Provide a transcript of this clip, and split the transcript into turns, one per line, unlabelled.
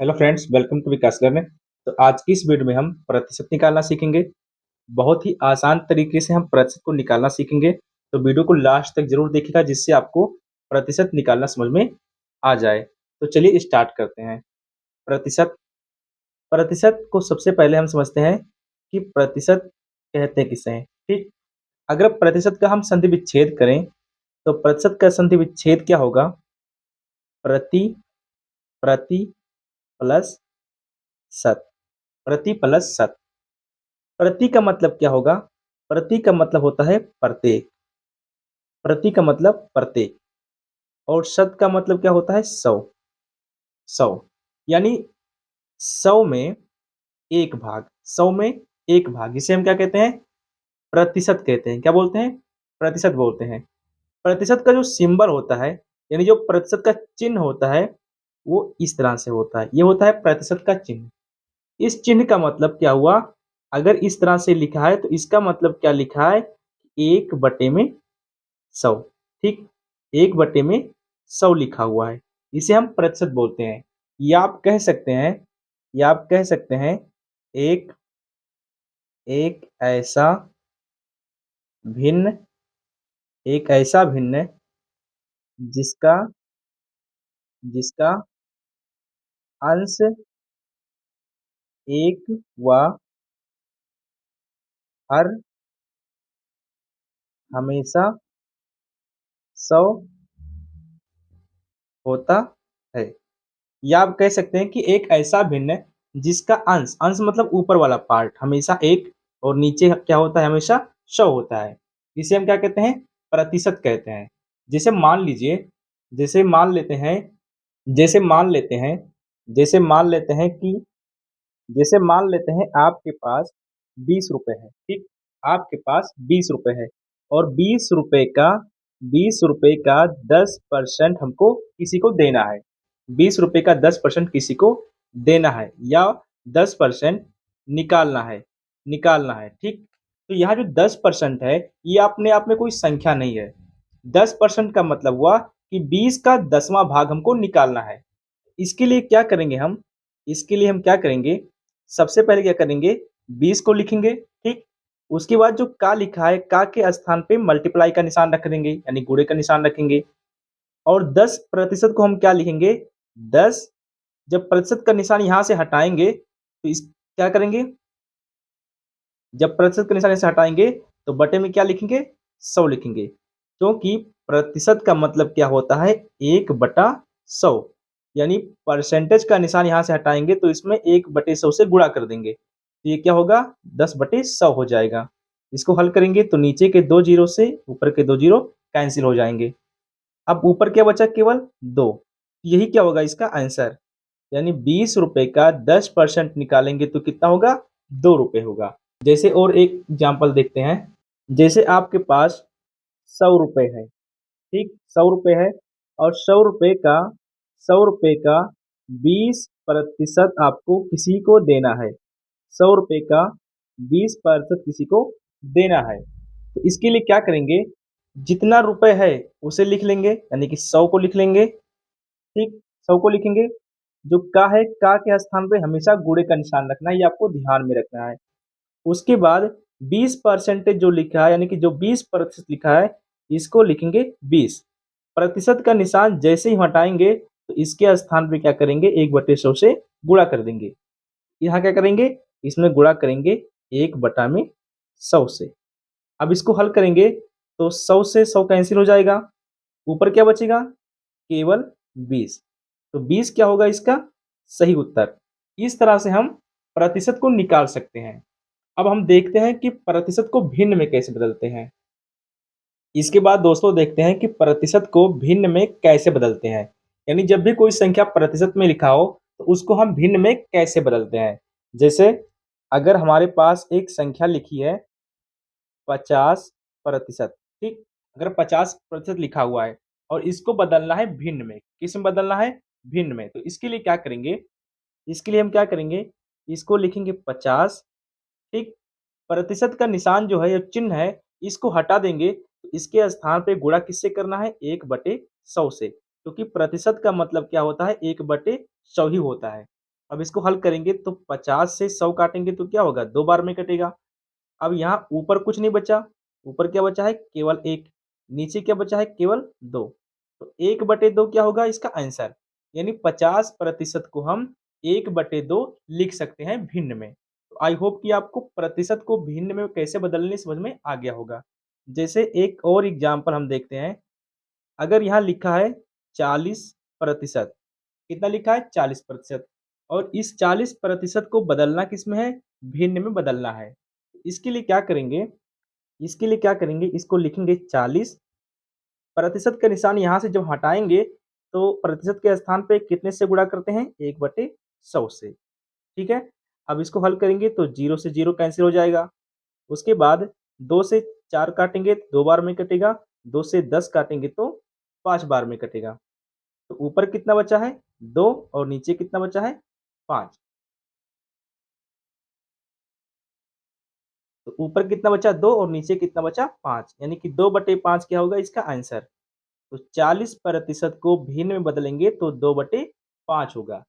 Hello friends, welcome to Vikas learning. तो आज की इस वीडियो में हम प्रतिशत निकालना सीखेंगे। बहुत ही आसान तरीके से हम प्रतिशत को निकालना सीखेंगे। तो वीडियो को लास्ट तक जरूर देखिएगा, जिससे आपको प्रतिशत निकालना समझ में आ जाए। तो चलिए स्टार्ट करते हैं। प्रतिशत प्रतिशत को सबसे पहले हम समझते हैं कि प्रतिशत कहते हैं किसे हैं। ठीक, अगर प्रतिशत का हम संधि विच्छेद करें तो प्रतिशत का संधि विच्छेद क्या होगा? प्रति प्रति प्लस शत। प्रति प्लस शत। प्रति का मतलब क्या होगा? प्रति का मतलब होता है प्रत्येक। प्रति का मतलब प्रत्येक। और शत का मतलब क्या होता है? सौ। सौ यानी सौ में एक भाग। सौ में एक भाग, इसे हम क्या कहते हैं? प्रतिशत कहते हैं। क्या बोलते हैं? प्रतिशत बोलते हैं। प्रतिशत का जो सिंबल होता है, यानी जो प्रतिशत का चिन्ह होता है, वो इस तरह से होता है। ये होता है प्रतिशत का चिन्ह। इस चिन्ह का मतलब क्या हुआ? अगर इस तरह से लिखा है तो इसका मतलब क्या लिखा है? एक बटे में सौ। ठीक, एक बटे में सौ लिखा हुआ है, इसे हम प्रतिशत बोलते हैं। या आप कह सकते हैं या आप कह सकते हैं एक एक ऐसा भिन्न एक ऐसा भिन्न जिसका जिसका अंश एक व हर हमेशा सौ होता है। या आप कह सकते हैं कि एक ऐसा भिन्न जिसका अंश अंश मतलब ऊपर वाला पार्ट हमेशा एक, और नीचे क्या होता है? हमेशा सौ होता है। इसे हम क्या कहते हैं? प्रतिशत कहते हैं। जैसे मान लीजिए, जैसे मान लेते हैं जैसे मान लेते हैं जैसे मान लेते हैं कि जैसे मान लेते हैं आपके पास 20 रुपए है। ठीक, आपके पास 20 रुपए है, और 20 रुपए का 10% हमको किसी को देना है। 20 रुपए का 10% किसी को देना है, या 10% निकालना है। ठीक, तो यहाँ जो 10% है, ये अपने आप में कोई संख्या नहीं है। 10% का मतलब हुआ कि 20 का 10वां भाग हमको निकालना है। इसके लिए क्या करेंगे हम? इसके लिए हम क्या करेंगे? सबसे पहले क्या करेंगे? 20 को लिखेंगे। ठीक, उसके बाद जो का लिखा है, का के स्थान पे मल्टीप्लाई का निशान रख देंगे, यानी गुणे का निशान रखेंगे। और 10% को हम क्या लिखेंगे? 10। जब प्रतिशत का निशान यहाँ से हटाएंगे तो इस क्या करेंगे? जब प्रतिशत का निशान से हटाएंगे तो बटे में क्या लिखेंगे? 100 लिखेंगे। क्योंकि प्रतिशत का मतलब क्या होता है? 1/100। यानी परसेंटेज का निशान यहाँ से हटाएंगे तो इसमें 1/100 से गुणा कर देंगे, तो ये क्या होगा? 10/100 हो जाएगा। इसको हल करेंगे तो नीचे के 2 जीरो से ऊपर के 2 जीरो कैंसिल हो जाएंगे। अब ऊपर क्या बचा? केवल 2। यही क्या होगा? इसका आंसर। यानी 20 रुपए का 10% निकालेंगे तो कितना होगा? 2 रुपए होगा। जैसे और एक एग्जाम्पल देखते हैं। जैसे आपके पास 100 रुपए है। ठीक, 100 रुपए है, और 100 रुपए का 20% आपको किसी को देना है। 100 रुपए का 20% किसी को देना है। तो इसके लिए क्या करेंगे? जितना रुपए है उसे लिख लेंगे, यानी कि 100 को लिख लेंगे। ठीक, 100 को लिखेंगे। जो का है, का के स्थान पे हमेशा गुणे का निशान रखना है, ये आपको ध्यान में रखना है। उसके बाद 20% जो लिखा है, यानी कि जो 20% लिखा है, इसको लिखेंगे 20। प्रतिशत का निशान जैसे ही हटाएंगे तो इसके स्थान पे क्या करेंगे? 1/100 से गुणा कर देंगे। यहाँ क्या करेंगे? इसमें गुणा करेंगे 1/100 से। अब इसको हल करेंगे तो 100 से 100 कैंसिल हो जाएगा। ऊपर क्या बचेगा? केवल 20। तो 20 क्या होगा इसका सही उत्तर। इस तरह से हम प्रतिशत को निकाल सकते हैं। अब हम देखते हैं कि प्रतिशत को भिन्न में कैसे बदलते हैं। इसके बाद दोस्तों देखते हैं कि प्रतिशत को भिन्न में कैसे बदलते हैं। यानी जब भी कोई संख्या प्रतिशत में लिखा हो तो उसको हम भिन्न में कैसे बदलते हैं। जैसे अगर हमारे पास एक संख्या लिखी है 50%। ठीक, अगर 50% लिखा हुआ है और इसको बदलना है भिन्न में, किस में बदलना है? भिन्न में। तो इसके लिए क्या करेंगे? इसके लिए हम क्या करेंगे? इसको लिखेंगे 50। ठीक, प्रतिशत का निशान जो है, ये चिन्ह है, इसको हटा देंगे तो इसके स्थान पे गुणा किससे करना है? 1/100 से, क्योंकि प्रतिशत का मतलब क्या होता है? 1/100 ही होता है। अब इसको हल करेंगे तो 50 से 100 काटेंगे तो क्या होगा? 2 बार में कटेगा। अब यहाँ ऊपर कुछ नहीं बचा, ऊपर क्या बचा है? केवल 1, नीचे क्या बचा है? केवल 2। तो 1/2 क्या होगा इसका आंसर? यानी 50% को हम 1/2 लिख सकते हैं भिन्न में। तो आई होप कि आपको प्रतिशत को भिन्न में कैसे बदलने समझ में आ गया होगा। जैसे एक और एग्ज़ाम्पल हम देखते हैं, अगर यहाँ लिखा है 40%, कितना लिखा है? 40% और इस 40% को बदलना किसमें है? भिन्न में बदलना है। इसके लिए क्या करेंगे? इसके लिए क्या करेंगे? इसको लिखेंगे 40, प्रतिशत का निशान यहाँ से जब हटाएँगे, तो प्रतिशत के स्थान पे कितने से गुणा करते हैं? 1/100 से, ठीक है? अब इसको हल करेंगे तो 0 से 0 कैंसल हो जाएगा। उसके बाद 2 से 4 काटेंगे तो 2 बार में कटेगा, 2 से 10 काटेंगे तो 5 बार में कटेगा। तो ऊपर कितना बचा है? 2 और नीचे कितना बचा है? 5। तो ऊपर कितना बचा? 2 और नीचे कितना बचा? 5 यानी कि 2/5 क्या होगा इसका आंसर? तो 40% को भिन्न में बदलेंगे तो 2/5 होगा।